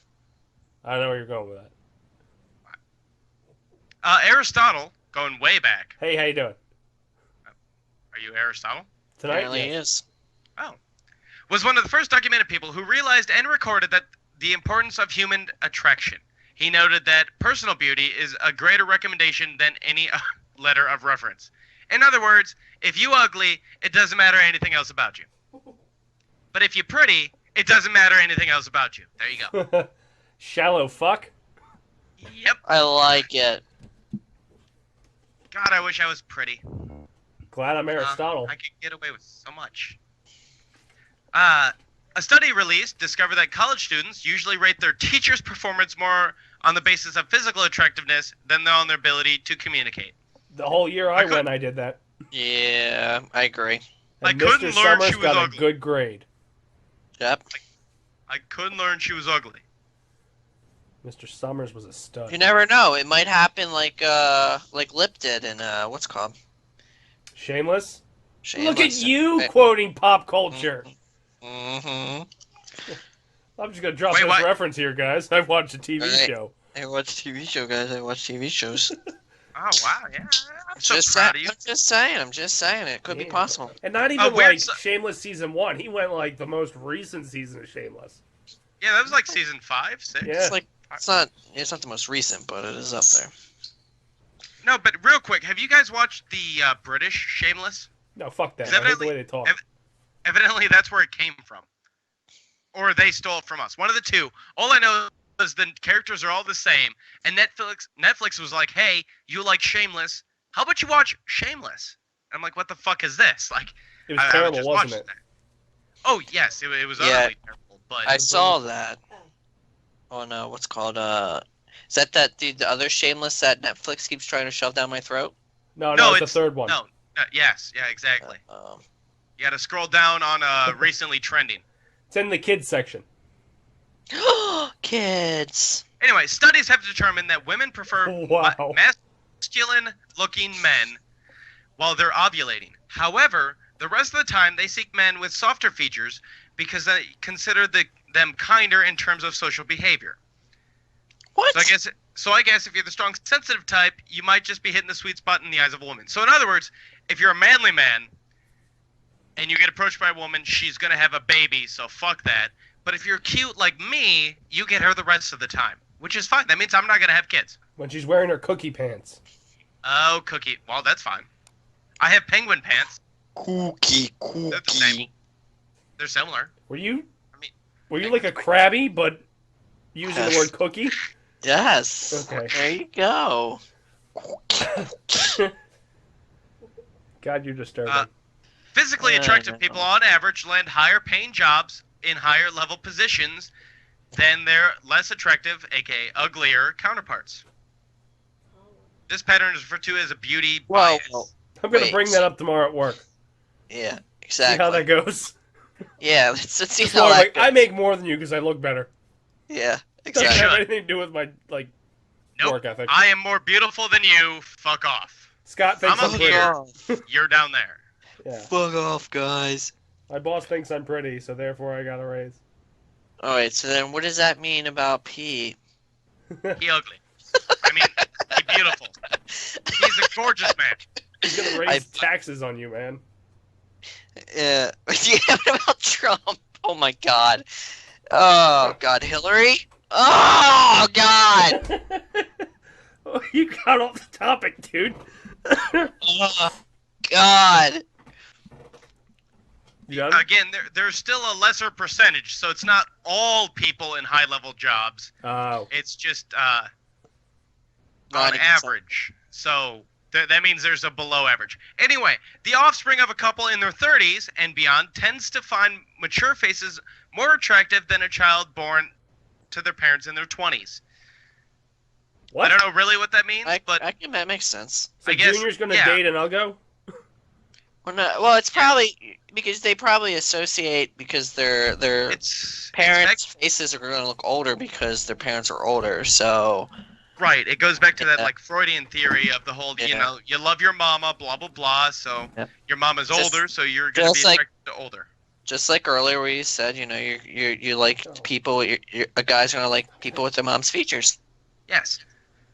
I don't know where you're going with that. Aristotle, going way back. Hey, how you doing? Are you Aristotle? Tonight? Apparently he Yes. is. Oh. Was one of the first documented people who realized and recorded that the importance of human attraction. He noted that personal beauty is a greater recommendation than any letter of reference. In other words, if you ugly, it doesn't matter anything else about you. But if you're pretty, it doesn't matter anything else about you. There you go. Shallow fuck? Yep. I like it. God, I wish I was pretty. Glad I'm Aristotle. I could get away with so much. A study released discovered that college students usually rate their teacher's performance more on the basis of physical attractiveness than on their ability to communicate. The whole year I I went, I did that. Yeah, I agree. I And couldn't Mr. learn Summers she was got a ugly. good grade. Yep. I couldn't learn she was ugly. Mr. Summers was a stud. You never know. It might happen like Lip did in what's it called? Shameless? Shameless. Look at you quoting pop culture. Mm-hmm. I'm just gonna drop Wait, this what? reference here, guys. I've watched a TV Alright. show. I watch TV show, guys. I watch TV shows. Oh wow, yeah. I'm so just proud of you. I'm just saying. It could be Yeah. possible. And not even weird like so- Shameless season 1. He went like the most recent season of Shameless. Yeah, that was like season 5, 6. Yeah. It's like it's not the most recent, but it is up there. No, but real quick, have you guys watched the British Shameless? No, fuck that. Is I hate the evidently- way they talk. Evidently, that's where it came from, or they stole it from us. One of the two. All I know is the characters are all the same, and Netflix was like, "Hey, you like Shameless? How about you watch Shameless?" And I'm like, "What the fuck is this?" Like, It was I terrible, just wasn't watched it? that. Oh yes, it was Yeah. utterly terrible. But I saw that. Oh no, what's called is that the other Shameless that Netflix keeps trying to shove down my throat? No, No, it's the it's- third one. no, yes, yeah, exactly. Um, You got to scroll down on recently trending. It's in the kids section. kids. Anyway, studies have determined that women prefer Wow. masculine-looking men while they're ovulating. However, the rest of the time they seek men with softer features because they consider them kinder in terms of social behavior. What? So I guess if you're the strong, sensitive type, you might just be hitting the sweet spot in the eyes of a woman. So in other words, if you're a manly man and you get approached by a woman, she's gonna have a baby, so fuck that. But if you're cute like me, you get her the rest of the time, which is fine. That means I'm not gonna have kids. When she's wearing her cookie pants. Oh, cookie. Well, that's fine. I have penguin pants. Cookie. They're the same. They're similar. Were you I mean, Were you like a Krabby, but using the Yes. word cookie? Yes. Okay. There you go. God, you're disturbing. Physically attractive people, on average, land higher paying jobs in higher level positions than their less attractive, aka uglier, counterparts. This pattern is referred to as a beauty Well, bias. I'm gonna wait. bring that up tomorrow at work. Yeah, See exactly. how that goes. Yeah, let's see Just how more that like, goes. I make more than you because I look better. Yeah, It doesn't exactly. have anything to do with my Nope. work ethic. I am more beautiful than you. Fuck off. Scott thinks I'm I'm up pretty. here. You're down there. Yeah. Fuck off, guys. My boss thinks I'm pretty, so therefore I got a raise. Alright, so then what does that mean about P? He ugly. I mean, he beautiful. He's a gorgeous man. He's gonna raise taxes on you, man. Yeah, what about Trump? Oh my god. Oh god, Hillary? Oh god! Oh, you got off the topic, dude. Oh god! You done? Again, there's still a lesser percentage, so it's not all people in high-level jobs. Oh. It's just 90%. on average. So that means there's a below average. Anyway, the offspring of a couple in their 30s and beyond tends to find mature faces more attractive than a child born to their parents in their 20s. What? I don't know really what that means, but that makes sense. So I guess- Junior's gonna yeah. date an Uggo? Well, it's probably because they probably associate because their it's parents' faces are going to look older because their parents are older. So right. It goes back to that Yeah. like Freudian theory of the whole, you Yeah. know, you love your mama, blah blah blah. So Yeah. your mama's Just- older, so you're gonna be just like- attracted to older. just like earlier where you said, you know, you like people, a guy's going to like people with their mom's features. Yes.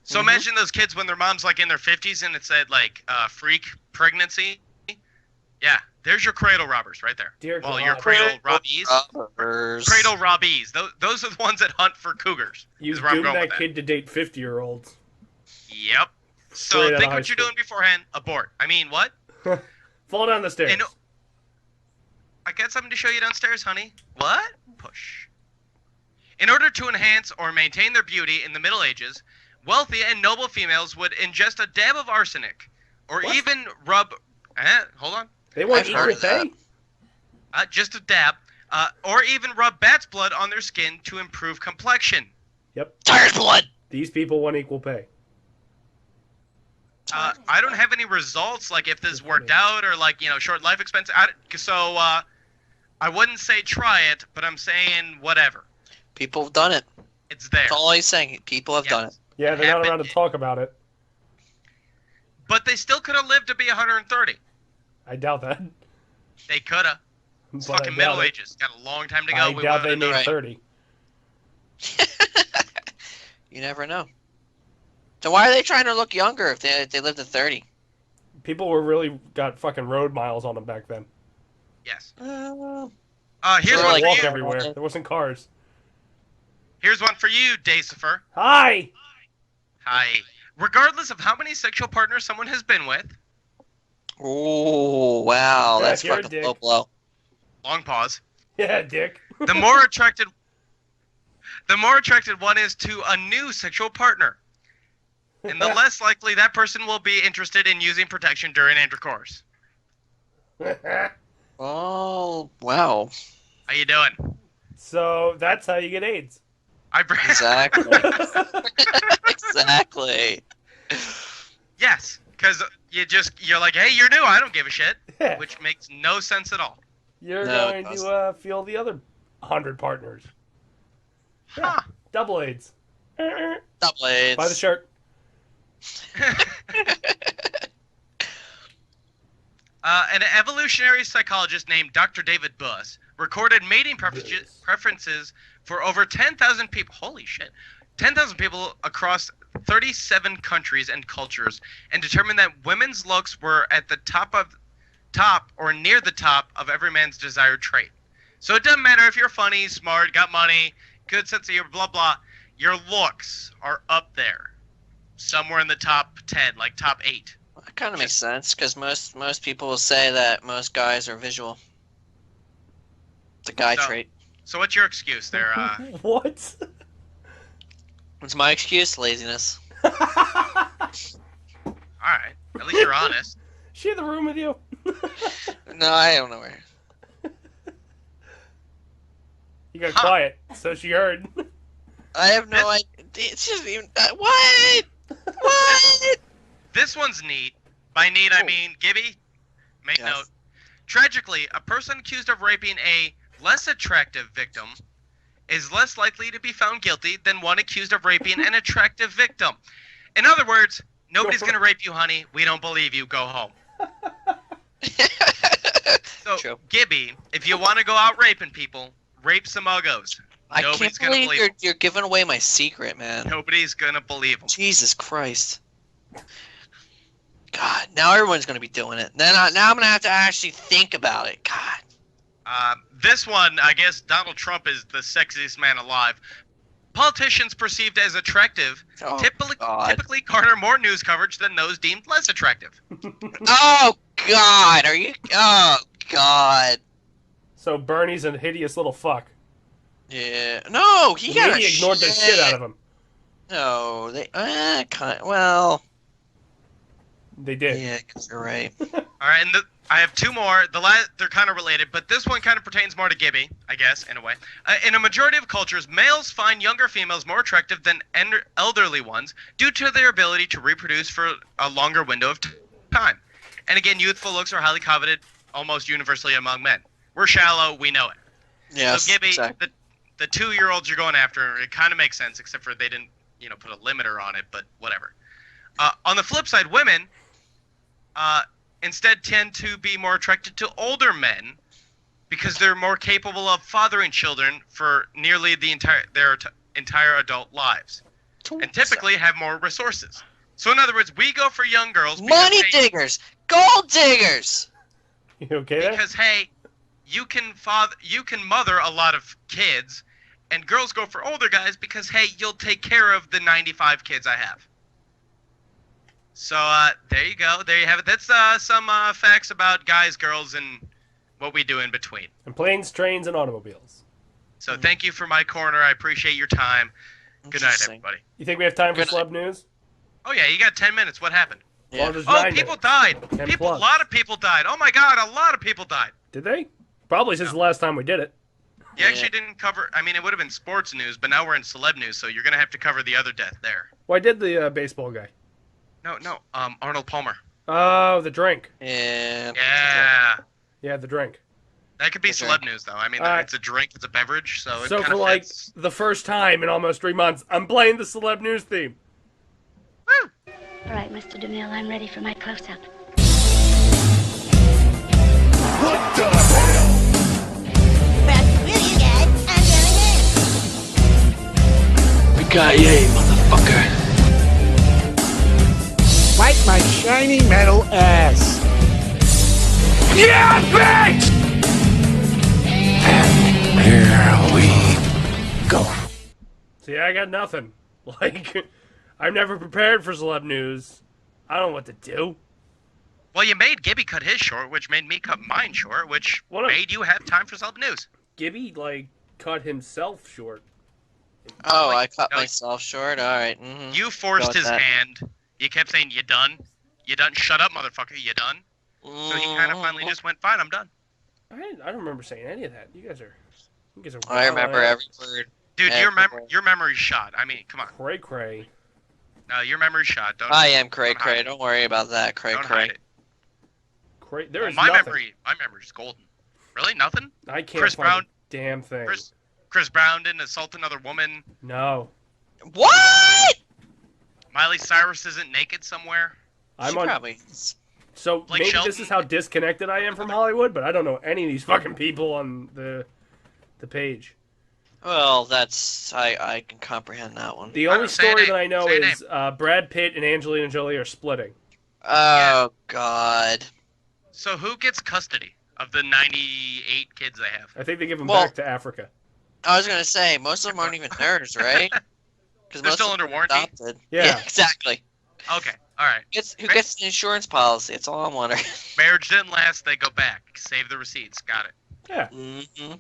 So Mhm. imagine those kids when their mom's like in their 50s and it said like freak pregnancy. Yeah, there's your cradle robbers right there. Dear Well, God. your cradle robbies. Robbers. Cradle robbies. Those are the ones that hunt for cougars. You is where I'm doomed going that with kid to date 50-year-olds. Yep. So Straight outta think high what you're school. doing beforehand. Abort. I mean, what? Fall down the stairs. And- I got something to show you downstairs, honey. What? Push. In order to enhance or maintain their beauty in the Middle Ages, wealthy and noble females would ingest a dab of arsenic, or What? even rub. Hold on. They want I've heard equal of pay? Just a dab. Or even rub bat's blood on their skin to improve complexion. Yep. Tired blood. These people want equal pay. I don't have any results, like if this worked out or like, you know, short life expense. I wouldn't say try it, but I'm saying whatever. People have done it. It's there. That's all he's saying. People have done it. Yeah, they're not around to talk about it. But they still could have lived to be 130. I doubt that. They could have. It's But I fucking doubt Middle it. Ages. Got a long time to go. I doubt they made right. 30. You never know. So why are they trying to look younger if they lived to 30? People were really got fucking road miles on them back then. Yes. They Here's Sure, one would for walk you. everywhere. There wasn't cars. Here's one for you, Dacifer. Hi! Hi. Regardless of how many sexual partners someone has been with, Oh, wow. Yeah, That's you're a fucking dick. low blow. long pause, Yeah, dick. the more attracted one is to a new sexual partner. And the less likely that person will be interested in using protection during intercourse. Oh, wow. How you doing? So that's how you get AIDS. Exactly. Exactly. Yes, because you're like, hey, you're new, I don't give a shit, Yeah. which makes no sense at all. You're No, going it to feel the other 100 partners. Huh. Double AIDS. Double AIDS. Buy the shirt. An evolutionary psychologist named Dr. David Buss recorded mating preferences for over 10,000 people. Holy shit. 10,000 people across 37 countries and cultures, and determined that women's looks were at the top or near the top of every man's desired trait. So it doesn't matter if you're funny, smart, got money, good sense of humor, blah, blah. Your looks are up there. Somewhere in the top 10, like top 8. That kind of makes sense, because most people will say that most guys are visual. It's a guy So- trait. So what's your excuse there? What? What's my excuse? Laziness. Alright, at least you're honest. She in the room with you? No, I don't know where. You got quiet, so she heard. I have no idea. It's just even. What? What? This one's neat. By neat, I mean, Gibby, make Yes. note. Tragically, a person accused of raping a less attractive victim is less likely to be found guilty than one accused of raping an attractive victim. In other words, nobody's going to rape you, honey. We don't believe you. Go home. So, True. Gibby, if you want to go out raping people, rape some uggos. I Nobody's can't gonna believe believe you're giving away my secret, man. Nobody's going to believe them. Jesus Christ. God, now everyone's gonna be doing it. Now I'm gonna have to actually think about it. God. This one, I guess Donald Trump is the sexiest man alive. Politicians perceived as attractive Oh, God. typically garner more news coverage than those deemed less attractive. Oh God, are you? Oh God. So Bernie's a hideous little fuck. Yeah. No, he The got media ignored the shit out of him. No, they. Well. They did. Yeah, I guess you're right. All right, and I have two more. They're kind of related, but this one kind of pertains more to Gibby, I guess, in a way. In a majority of cultures, males find younger females more attractive than elderly ones due to their ability to reproduce for a longer window of time. And again, youthful looks are highly coveted almost universally among men. We're shallow, we know it. Yes. So Gibby, exactly. the 2-year-olds you're going after, it kind of makes sense, except for they didn't, put a limiter on it, but whatever. On the flip side, women instead tend to be more attracted to older men because they're more capable of fathering children for nearly their entire adult lives, and typically have more resources. So in other words, we go for young girls because, Money diggers, gold diggers. You okay there? because hey, you can mother a lot of kids, and girls go for older guys because hey, you'll take care of the 95 kids I have. So there you go. There you have it. That's some facts about guys, girls, and what we do in between. And planes, trains, and automobiles. So thank you for my corner. I appreciate your time. Good night, Interesting. everybody. You think we have time for Good night. celeb news? Oh yeah, you got 10 minutes. What happened? Well, there's Oh, 9 people minutes. died. 10 A plus. lot of people died. Oh my God, a lot of people died. Did they? Probably since the last time we did it. You Yeah. actually didn't cover. I mean, it would have been sports news, but now we're in celeb news, so you're gonna have to cover the other death there. Well, I did the baseball guy. No. Arnold Palmer. Oh, the drink. Yeah. Yeah. Yeah, the drink. That could be Okay. celeb news, though. I mean, Alright. it's a drink, it's a beverage, so it So kind for of like fits. the first time in almost 3 months, I'm playing the celeb news theme. Woo! All right, Mr. DeMille, I'm ready for my close-up. We got yay, motherfucker. Wipe my shiny metal ass. Yeah, bitch! And here we go. See, I got nothing. Like, I'm never prepared for celeb news. I don't know what to do. Well, you made Gibby cut his short, which made me cut mine short, which What a- made you have time for celeb news. Gibby, like, cut himself short. Oh, I cut No. myself short. All right. Mm-hmm. You forced with his that. hand. You kept saying, "You done? You done? Shut up, motherfucker! You done?" So he kind of finally just went, "Fine, I'm done." I don't remember saying any of that. You guys are I remember every word. Dude, Everywhere. your memory's shot. I mean, come on. Cray cray. No, your memory's shot. Don't. I am cray don't hide cray. it. Don't worry about that, cray Don't cray. hide it. Cray. There Well, is my nothing. memory's golden. Really, nothing? I can't Chris find Brown- a damn thing. Chris Brown didn't assault another woman. No. What? Miley Cyrus isn't naked somewhere. I'm She on. probably. So Blake maybe Shelton? this is how disconnected I am from Hollywood, but I don't know any of these fucking people on the page. Well, that's I can comprehend that one. The I only don't say a story name. that I know Say a is Brad Pitt and Angelina Jolie are splitting. Oh God. So who gets custody of the 98 kids they have? I think they give them Well- back to Africa. I was gonna say most of them aren't even theirs, right? Because They're still under warranty? adopted. Yeah. Exactly. Okay, all right. Who gets the insurance policy? That's all I'm wondering. Marriage didn't last. They go back. Save the receipts. Got it. Yeah. Mm-hmm.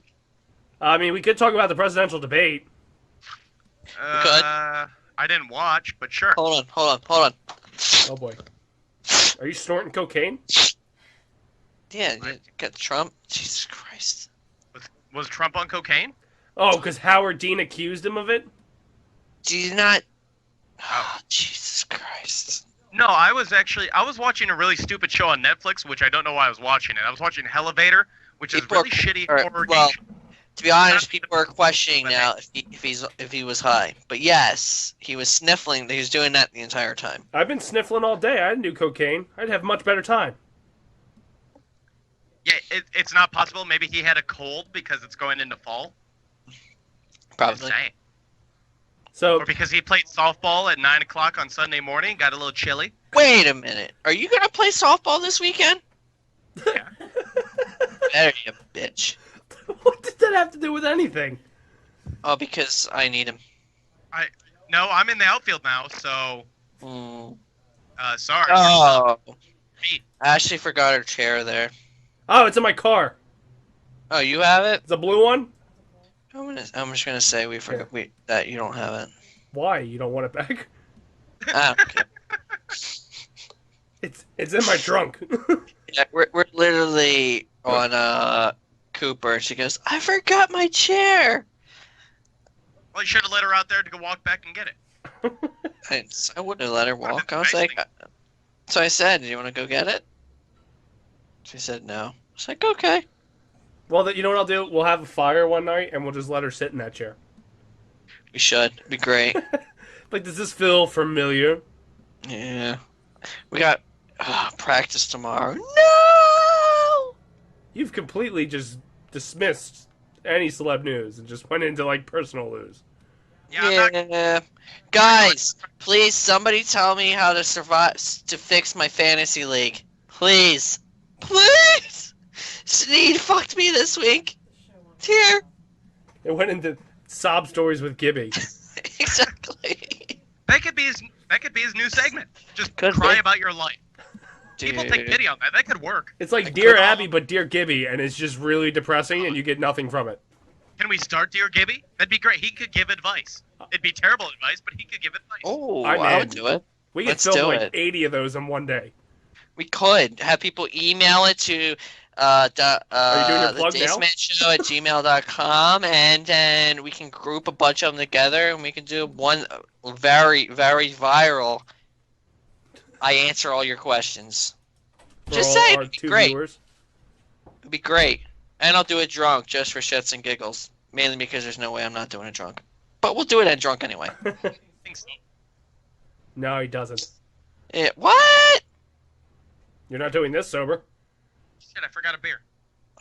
I mean, we could talk about the presidential debate. could. I didn't watch, but sure. Hold on. Oh boy. Are you snorting cocaine? Yeah, you got Trump. Jesus Christ. Was Trump on cocaine? Oh, because Howard Dean accused him of it? Do you not? Oh, Jesus Christ. No, I was watching a really stupid show on Netflix, which I don't know why I was watching it. I was watching Elevator, which is People are- really shitty or- horror well, game. To be honest, people are questioning But now if he was high. But yes, he was sniffling. He was doing that the entire time. I've been sniffling all day. I didn't do cocaine. I'd have much better time. Yeah, it's not possible. Maybe he had a cold because it's going into fall. Probably. Insane. So, Or because he played softball at 9 o'clock on Sunday morning, got a little chilly. Wait a minute. Are you gonna play softball this weekend? Yeah. There you bitch. what did that have to do with anything? Oh, because I need him. No, I'm in the outfield now, so Mm. sorry. Oh. Me. Ashley forgot her chair there. Oh, it's in my car. Oh, you have it? It's a blue one? I'm just gonna say we forgot that you don't have it. Why? You don't want it back? Ah, okay. It's in my trunk. Yeah, we're literally on Cooper. She goes, I forgot my chair. Well, you should have let her out there to go walk back and get it. I wouldn't have let her walk. I was Nice like, so I said, do you want to go get it? She said no. I was like, okay. Well, you know what I'll do? We'll have a fire one night, and we'll just let her sit in that chair. We should. It'd be great. Like, does this feel familiar? Yeah. We got practice tomorrow. No! You've completely just dismissed any celeb news and just went into, like, personal news. Yeah, I'm not- Yeah. Guys, please, somebody tell me how to to fix my fantasy league. Please. Please! Sneed fucked me this week. Here. It went into sob stories with Gibby. Exactly. that could be his new segment. Just Could cry be. about your life. People take Dude. pity on that. That could work. It's like I Dear could- Abby, but Dear Gibby, and it's just really depressing, and you get nothing from it. Can we start Dear Gibby? That'd be great. He could give advice. It'd be terrible advice, but he could give advice. Oh, I'm I in. would do it. We could Let's film do like it. 80 of those in one day. We could have people email it to Are you doing your the plug Dace now? Man Show at gmail.com, and then we can group a bunch of them together, and we can do one very, very viral. I answer all your questions. For Just all saying, our it'd be two great. viewers. It'd be great. And I'll do it drunk, just for shits and giggles. Mainly because there's no way I'm not doing it drunk. But we'll do it at drunk anyway. Think so. No, he doesn't. What? You're not doing this sober. Shit, I forgot a beer.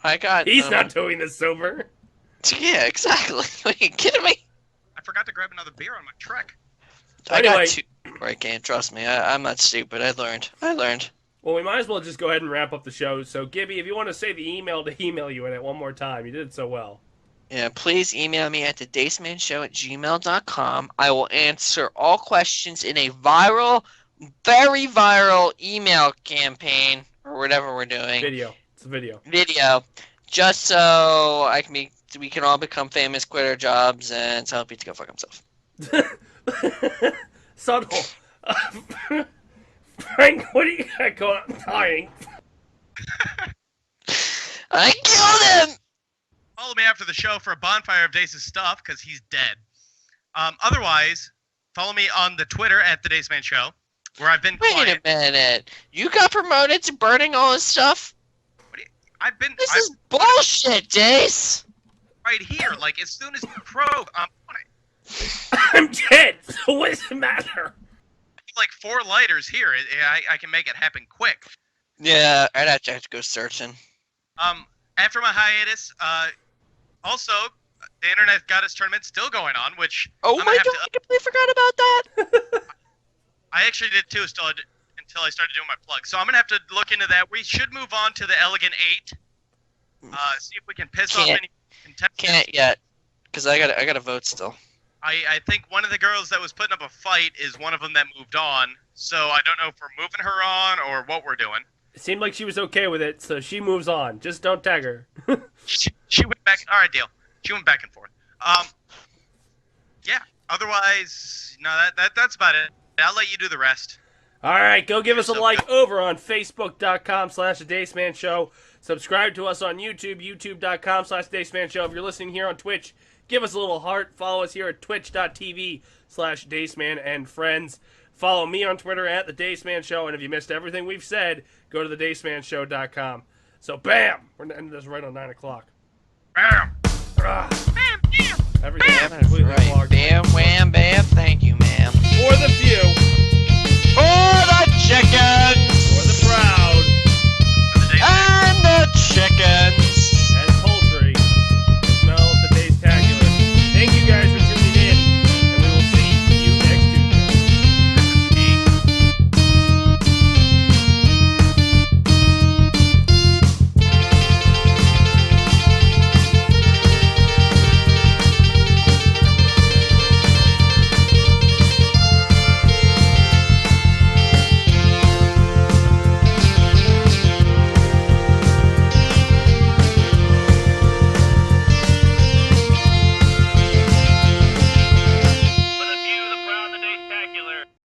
I got. He's not doing this sober. Yeah, exactly. Are you kidding me? I forgot to grab another beer on my trek. I Anyway. got 2. I can't trust me. I'm not stupid. I learned. Well, we might as well just go ahead and wrap up the show. So, Gibby, if you want to say the email to email you in it one more time, you did it so well. Yeah, please email me at thedacemanshow@gmail.com. I will answer all questions in a viral, very viral email campaign or whatever we're doing. Video. It's a video. Just so we can all become famous, quit our jobs, and tell people to go fuck himself. Subtle. Frank, what do you got going on? I'm dying. I killed him! Follow me after the show for a bonfire of Dace's stuff, because he's dead. Otherwise, follow me on the Twitter at The Dace Man Show, where I've been Wait quiet. a minute. You got promoted to burning all his stuff? This is bullshit, Dace! Right here, like, as soon as you probe, I'm dead, so what does it matter? like 4 lighters here. I can make it happen quick. Yeah, I'd have to go searching. After my hiatus, also, the Internet Goddess Tournament still going on, which Oh my god, I completely forgot about that! I actually did too, until I started doing my plug. So I'm gonna have to look into that. We should move on to the Elegant 8. See if we can piss off any contestants. Can't yet, because I gotta vote still. I think one of the girls that was putting up a fight is one of them that moved on. So I don't know if we're moving her on or what we're doing. It seemed like she was okay with it, so she moves on. Just don't tag her. She went back. All right, deal. She went back and forth. Yeah. Otherwise, no. That's about it. I'll let you do the rest. All right, go give us a like over on Facebook.com/TheDaceManShow. Subscribe to us on YouTube, YouTube.com/DaceManShow. If you're listening here on Twitch, give us a little heart. Follow us here at Twitch.tv/DaceMan and friends. Follow me on Twitter at TheDaceManShow. And if you missed everything we've said, go to TheDaceManShow.com. So, bam! We're ending this right on 9 o'clock. Bam! Ah, Bam! Bam! everything Bam, is that's completely right. logged. Bam, wham, bam. Thank you, ma'am. For the few, For the chickens! for the proud. For the day. And the chickens!